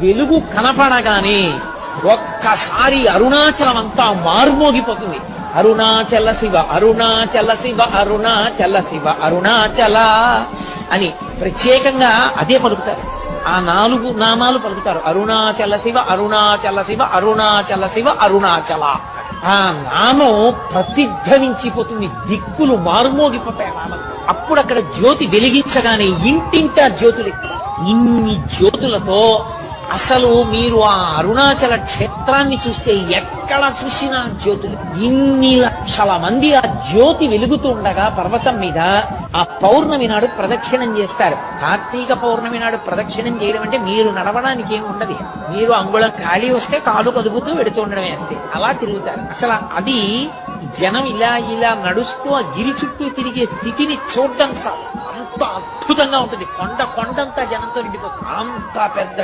వెలుగు కనపడగానే ఒక్కసారి అరుణాచలం అంతా మారుమోగిపోతుంది. అరుణాచల శివ అరుణాచల శివ అరుణాచల శివ అరుణాచల అని ప్రత్యేకంగా అదే పలుకుతారు. ఆ 4 నామాలు పలుకుతారు. అరుణాచల శివ అరుణాచల శివ అరుణాచల శివ అరుణాచల. ఆ నామం ప్రతిధ్వనించిపోతుంది, దిక్కులు మారుమోగిపోతాయి నామం. అప్పుడు అక్కడ జ్యోతి వెలిగించగానే ఇంటింటా జ్యోతులు. ఇన్ని జ్యోతులతో అసలు మీరు ఆ అరుణాచల క్షేత్రాన్ని చూస్తే ఎక్కడ చూసినా జ్యోతులు. ఇన్ని లక్షల మంది ఆ జ్యోతి వెలుగుతూ ఉండగా పర్వతం మీద ఆ పౌర్ణమి నాడు ప్రదక్షిణం చేస్తారు. కార్తీక పౌర్ణమి నాడు ప్రదక్షిణం చేయడం అంటే మీరు నడవడానికి ఏమి ఉండదు. మీరు అంగుళం ఖాళీ వస్తే కాలు కదుపుతూ వెడుతూ ఉండడమే అంతే. అలా తిరుగుతారు. అసలు అది జనం ఇలా ఇలా నడుస్తూ ఆ గిరి చుట్టూ తిరిగే స్థితిని చూడడం చాలు, అంత అద్భుతంగా ఉంటుంది. కొండంతా జనంతో నిండిపోతుంది. అంత పెద్ద